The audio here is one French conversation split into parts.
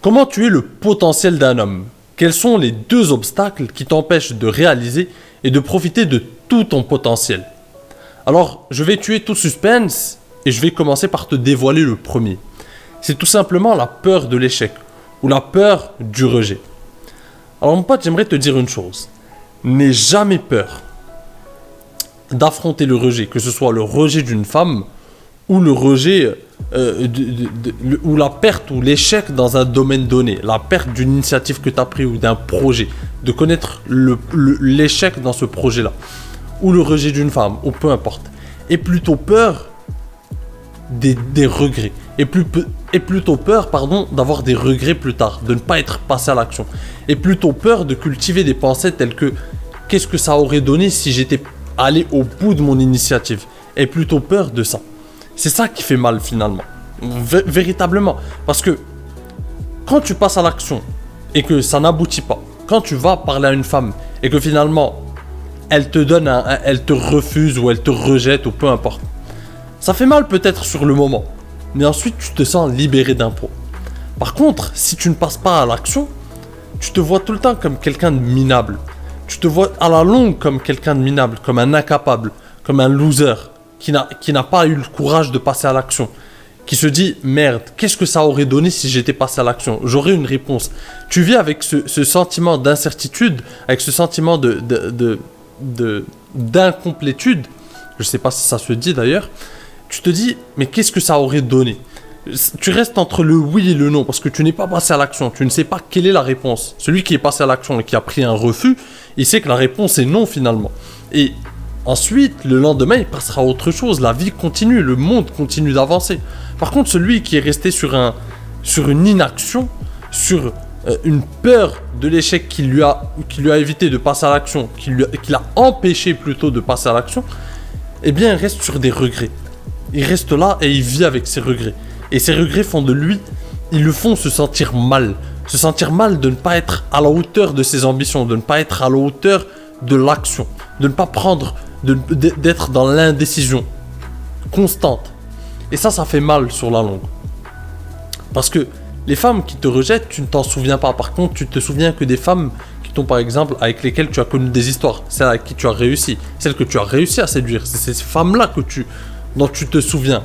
Comment tuer le potentiel d'un homme? Quels sont les 2 obstacles qui t'empêchent de réaliser et de profiter de tout ton potentiel? Alors, je vais tuer tout suspense et je vais commencer par te dévoiler le premier. C'est tout simplement la peur de l'échec ou la peur du rejet. Alors mon pote, j'aimerais te dire une chose. N'aie jamais peur d'affronter le rejet, que ce soit le rejet d'une femme ou le rejet ou la perte ou l'échec dans un domaine donné, la perte d'une initiative que tu as pris ou d'un projet, de connaître l'échec dans ce projet-là, ou le rejet d'une femme, ou peu importe. Et plutôt peur des regrets, et plutôt peur, d'avoir des regrets plus tard, de ne pas être passé à l'action, et plutôt peur de cultiver des pensées telles que qu'est-ce que ça aurait donné si j'étais allé au bout de mon initiative, et plutôt peur de ça. C'est ça qui fait mal finalement, véritablement, parce que quand tu passes à l'action et que ça n'aboutit pas, quand tu vas parler à une femme et que finalement elle te refuse ou elle te rejette ou peu importe, ça fait mal peut-être sur le moment, mais ensuite tu te sens libéré d'un poids. Par contre, si tu ne passes pas à l'action, tu te vois tout le temps comme quelqu'un de minable, tu te vois à la longue comme quelqu'un de minable, comme un incapable, comme un loser qui n'a pas eu le courage de passer à l'action, qui se dit merde, qu'est-ce que ça aurait donné si j'étais passé à l'action? J'aurais une réponse. Tu vis avec ce sentiment d'incertitude, avec ce sentiment d'incomplétude, je sais pas si ça se dit d'ailleurs. Tu te dis mais qu'est-ce que ça aurait donné? Tu restes entre le oui et le non parce que tu n'es pas passé à l'action, tu ne sais pas quelle est la réponse. Celui qui est passé à l'action et qui a pris un refus, il sait que la réponse est non finalement. Et ensuite, le lendemain, il passera à autre chose. La vie continue, le monde continue d'avancer. Par contre, celui qui est resté sur une inaction, sur une peur de l'échec qui lui a évité de passer à l'action, qui l'a empêché plutôt de passer à l'action, eh bien, il reste sur des regrets. Il reste là et il vit avec ses regrets. Et ces regrets font de lui, ils le font se sentir mal. Se sentir mal de ne pas être à la hauteur de ses ambitions, de ne pas être à la hauteur de l'action, de ne pas prendre... d'être dans l'indécision constante. Et ça fait mal sur la longue. Parce que les femmes qui te rejettent, tu ne t'en souviens pas. Par contre, tu te souviens que des femmes qui t'ont, par exemple, avec lesquelles tu as connu des histoires, celles avec qui tu as réussi, celles que tu as réussi à séduire, c'est ces femmes-là dont tu te souviens.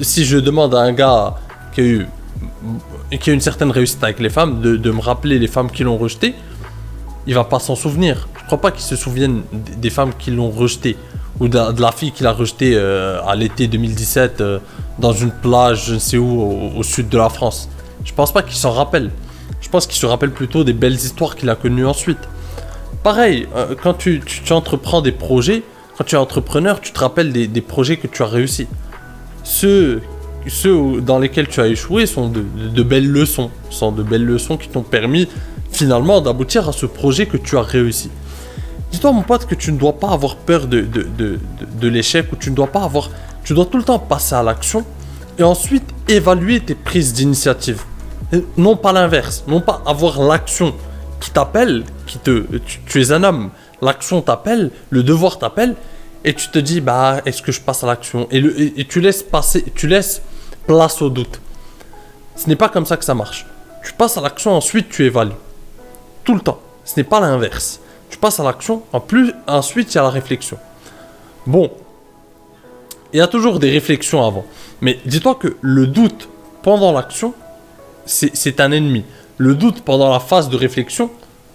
Si je demande à un gars qui a une certaine réussite avec les femmes, de me rappeler les femmes qui l'ont rejeté, il va pas s'en souvenir. Je crois pas qu'il se souvienne des femmes qui l'ont rejeté ou de la fille qu'il a rejetée à l'été 2017 dans une plage, je ne sais où, au sud de la France. Je pense pas qu'il s'en rappelle. Je pense qu'il se rappelle plutôt des belles histoires qu'il a connues ensuite. Pareil, quand tu entreprends des projets, quand tu es entrepreneur, tu te rappelles des projets que tu as réussi. Ceux dans lesquels tu as échoué sont de belles leçons. Sont de belles leçons qui t'ont permis finalement d'aboutir à ce projet que tu as réussi. Dis-toi mon pote que tu ne dois pas avoir peur de l'échec ou tu dois tout le temps passer à l'action et ensuite évaluer tes prises d'initiative. Non pas l'inverse, non pas avoir l'action qui t'appelle, tu es un homme, l'action t'appelle, le devoir t'appelle et tu te dis bah est-ce que je passe à l'action et tu laisses place au doute. Ce n'est pas comme ça que ça marche. Tu passes à l'action, ensuite tu évalues. Tout le temps. Ce n'est pas l'inverse. Tu passes à l'action, ensuite il y a la réflexion. Bon, il y a toujours des réflexions avant. Mais dis-toi que le doute pendant l'action, c'est un ennemi. Le doute pendant la phase de réflexion,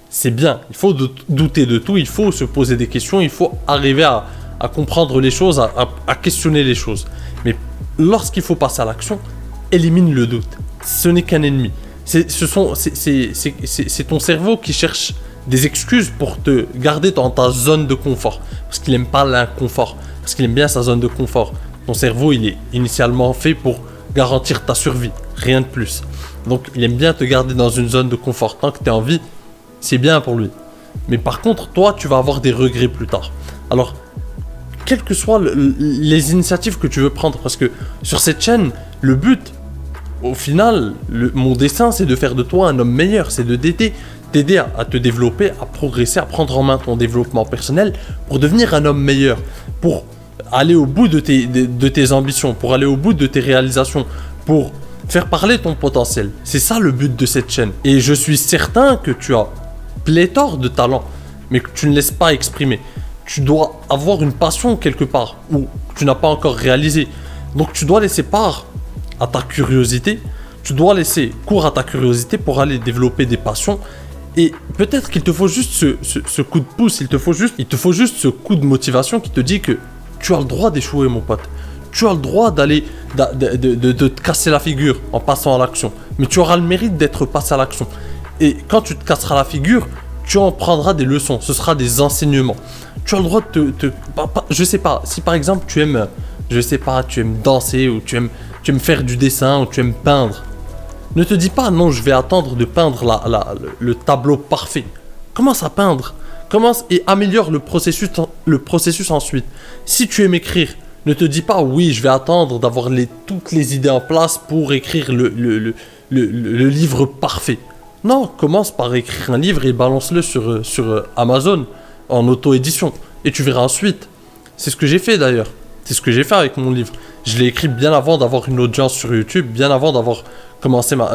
c'est bien. Il faut douter de tout, il faut se poser des questions, il faut arriver à comprendre les choses, à questionner les choses. Mais lorsqu'il faut passer à l'action, élimine le doute. Ce n'est qu'un ennemi. C'est ton cerveau qui cherche des excuses pour te garder dans ta zone de confort. Parce qu'il n'aime pas l'inconfort. Parce qu'il aime bien sa zone de confort. Ton cerveau, il est initialement fait pour garantir ta survie. Rien de plus. Donc, il aime bien te garder dans une zone de confort. Tant que tu es en vie, c'est bien pour lui. Mais par contre, toi, tu vas avoir des regrets plus tard. Alors, quelles que soient les initiatives que tu veux prendre, parce que sur cette chaîne, le but, Au final, mon dessein, c'est de faire de toi un homme meilleur, c'est de t'aider à te développer, à progresser, à prendre en main ton développement personnel pour devenir un homme meilleur, pour aller au bout de tes ambitions, pour aller au bout de tes réalisations, pour faire parler ton potentiel. C'est ça le but de cette chaîne. Et je suis certain que tu as pléthore de talents, mais que tu ne laisses pas exprimer. Tu dois avoir une passion quelque part, ou que tu n'as pas encore réalisé. Donc tu dois laisser part à ta curiosité, tu dois laisser cours à ta curiosité pour aller développer des passions. Et peut-être qu'il te faut juste ce coup de pouce, il te faut juste ce coup de motivation qui te dit que tu as le droit d'échouer, mon pote. Tu as le droit de te casser la figure en passant à l'action. Mais tu auras le mérite d'être passé à l'action. Et quand tu te casseras la figure, tu en prendras des leçons. Ce sera des enseignements. Tu as le droit de je sais pas, si par exemple tu aimes, je sais pas, tu aimes danser ou tu aimes faire du dessin ou tu aimes peindre. Ne te dis pas non, je vais attendre de peindre le tableau parfait. Commence à peindre. Commence et améliore le processus ensuite. Si tu aimes écrire, ne te dis pas oui, je vais attendre d'avoir toutes les idées en place pour écrire le livre parfait. Non, commence par écrire un livre et balance-le sur Amazon en auto-édition. Et tu verras ensuite. C'est ce que j'ai fait d'ailleurs. C'est ce que j'ai fait avec mon livre. Je l'ai écrit bien avant d'avoir une audience sur YouTube, bien avant d'avoir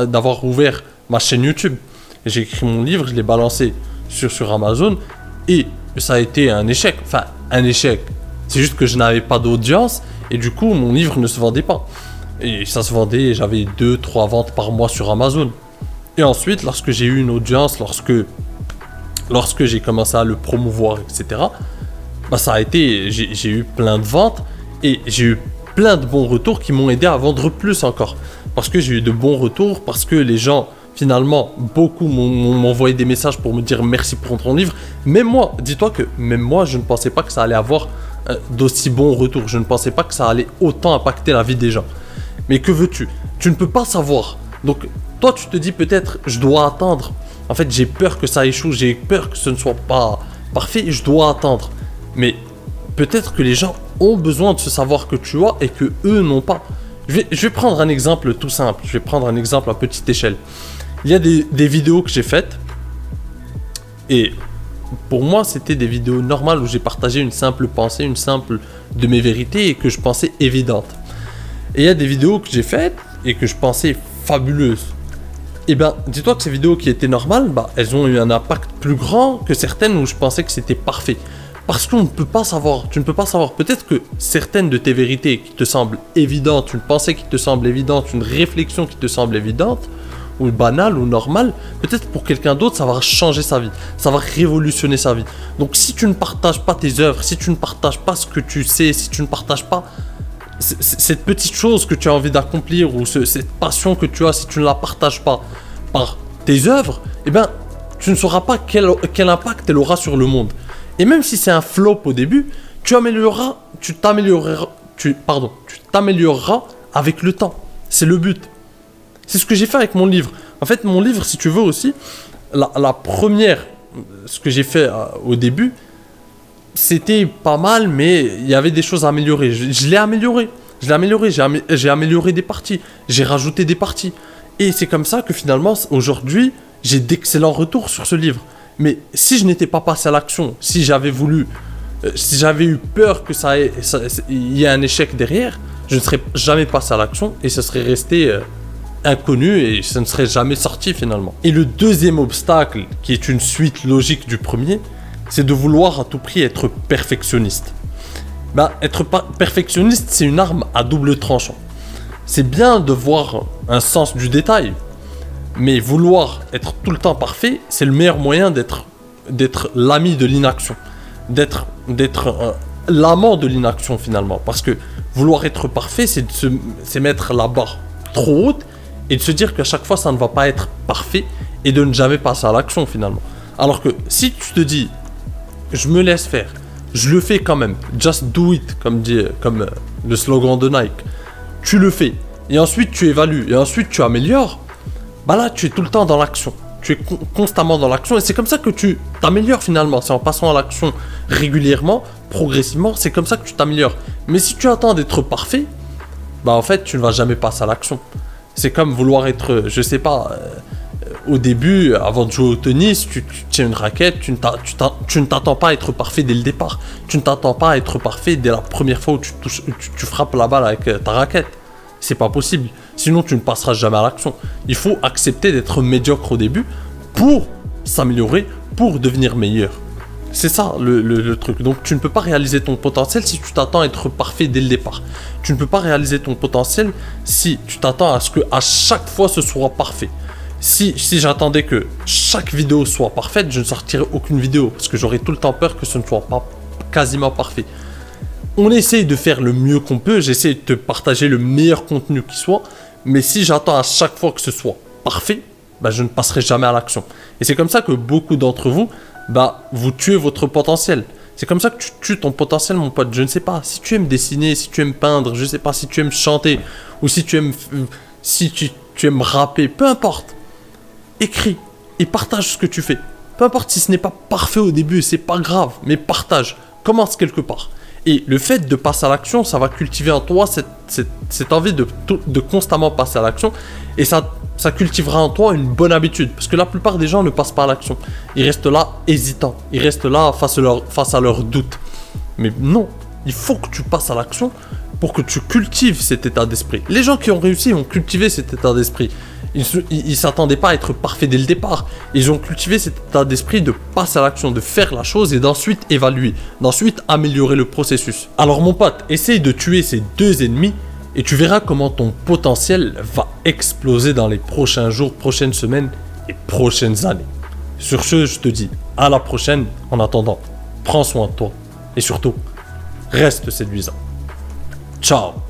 d'avoir ouvert ma chaîne YouTube. J'ai écrit mon livre, je l'ai balancé sur Amazon et ça a été un échec. Enfin, un échec. C'est juste que je n'avais pas d'audience et du coup, mon livre ne se vendait pas. Et ça se vendait, j'avais 2-3 ventes par mois sur Amazon. Et ensuite, lorsque j'ai eu une audience, lorsque j'ai commencé à le promouvoir, etc., bah ça a été, j'ai eu plein de ventes et j'ai eu plein de bons retours qui m'ont aidé à vendre plus encore. Parce que j'ai eu de bons retours, parce que les gens, finalement, beaucoup m'ont envoyé des messages pour me dire merci pour ton livre. Même moi, dis-toi que même moi, je ne pensais pas que ça allait avoir d'aussi bons retours. Je ne pensais pas que ça allait autant impacter la vie des gens. Mais que veux-tu? Tu ne peux pas savoir. Donc, toi, tu te dis peut-être, je dois attendre. En fait, j'ai peur que ça échoue, j'ai peur que ce ne soit pas parfait, je dois attendre. Mais peut-être que les gens ont besoin de ce savoir que tu as et que eux n'ont pas. Je vais prendre un exemple tout simple, je vais prendre un exemple à petite échelle. Il y a des vidéos que j'ai faites et pour moi c'était des vidéos normales où j'ai partagé une simple pensée, une simple de mes vérités et que je pensais évidentes. Et il y a des vidéos que j'ai faites et que je pensais fabuleuses. Et ben dis-toi que ces vidéos qui étaient normales, bah, elles ont eu un impact plus grand que certaines où je pensais que c'était parfait. Parce qu'on ne peut pas savoir, tu ne peux pas savoir. Peut-être que certaines de tes vérités qui te semblent évidentes, une pensée qui te semble évidente, une réflexion qui te semble évidente, ou banale ou normale, peut-être pour quelqu'un d'autre ça va changer sa vie, ça va révolutionner sa vie. Donc si tu ne partages pas tes œuvres, si tu ne partages pas ce que tu sais, si tu ne partages pas cette petite chose que tu as envie d'accomplir ou cette passion que tu as, si tu ne la partages pas par tes œuvres, eh ben tu ne sauras pas quel impact elle aura sur le monde. Et même si c'est un flop au début, tu t'amélioreras avec le temps. C'est le but. C'est ce que j'ai fait avec mon livre. En fait, mon livre, si tu veux aussi, la première, ce que j'ai fait au début, c'était pas mal, mais il y avait des choses à améliorer. Je l'ai amélioré. J'ai amélioré des parties. J'ai rajouté des parties. Et c'est comme ça que finalement, aujourd'hui, j'ai d'excellents retours sur ce livre. Mais si je n'étais pas passé à l'action, si j'avais eu peur que il y ait un échec derrière, je ne serais jamais passé à l'action et ce serait resté inconnu et ça ne serait jamais sorti finalement. Et le deuxième obstacle, qui est une suite logique du premier, c'est de vouloir à tout prix être perfectionniste. Être perfectionniste, c'est une arme à double tranchant. C'est bien de voir un sens du détail, mais vouloir être tout le temps parfait, c'est le meilleur moyen d'être l'ami de l'inaction, d'être l'amant de l'inaction finalement. Parce que vouloir être parfait, c'est mettre la barre trop haute et de se dire qu'à chaque fois ça ne va pas être parfait et de ne jamais passer à l'action finalement. Alors que si tu te dis, je me laisse faire, je le fais quand même, just do it, comme le slogan de Nike, tu le fais et ensuite tu évalues et ensuite tu améliores. Bah là, tu es tout le temps dans l'action. Tu es constamment dans l'action et c'est comme ça que tu t'améliores finalement. C'est en passant à l'action régulièrement, progressivement, c'est comme ça que tu t'améliores. Mais si tu attends d'être parfait, bah en fait, tu ne vas jamais passer à l'action. C'est comme vouloir être, je sais pas, au début, avant de jouer au tennis, tu tiens une raquette, tu ne t'attends pas à être parfait dès le départ. Tu ne t'attends pas à être parfait dès la première fois où tu frappes la balle avec ta raquette. C'est pas possible. Sinon, tu ne passeras jamais à l'action. Il faut accepter d'être médiocre au début pour s'améliorer, pour devenir meilleur. C'est ça le truc. Donc tu ne peux pas réaliser ton potentiel si tu t'attends à être parfait dès le départ. Tu ne peux pas réaliser ton potentiel si tu t'attends à ce que à chaque fois ce soit parfait. Si j'attendais que chaque vidéo soit parfaite, je ne sortirais aucune vidéo parce que j'aurais tout le temps peur que ce ne soit pas quasiment parfait. On essaye de faire le mieux qu'on peut, j'essaie de te partager le meilleur contenu qui soit, mais si j'attends à chaque fois que ce soit parfait, bah, je ne passerai jamais à l'action. Et c'est comme ça que beaucoup d'entre vous, bah, vous tuez votre potentiel. C'est comme ça que tu tues ton potentiel, mon pote. Je ne sais pas, si tu aimes dessiner, si tu aimes peindre, je ne sais pas, si tu aimes chanter, ou si tu aimes rapper, peu importe. Écris et partage ce que tu fais. Peu importe si ce n'est pas parfait au début, c'est pas grave, mais partage. Commence quelque part. Et le fait de passer à l'action, ça va cultiver en toi cette envie de constamment passer à l'action. Et ça cultivera en toi une bonne habitude. Parce que la plupart des gens ne passent pas à l'action. Ils restent là hésitants. Ils restent là face à leurs doutes. Mais non, il faut que tu passes à l'action pour que tu cultives cet état d'esprit. Les gens qui ont réussi ont cultivé cet état d'esprit. Ils ne s'attendaient pas à être parfaits dès le départ. Ils ont cultivé cet état d'esprit de passer à l'action, de faire la chose et d'ensuite évaluer, d'ensuite améliorer le processus. Alors mon pote, essaye de tuer ces deux ennemis et tu verras comment ton potentiel va exploser dans les prochains jours, prochaines semaines et prochaines années. Sur ce, je te dis à la prochaine. En attendant, prends soin de toi et surtout, reste séduisant. Ciao.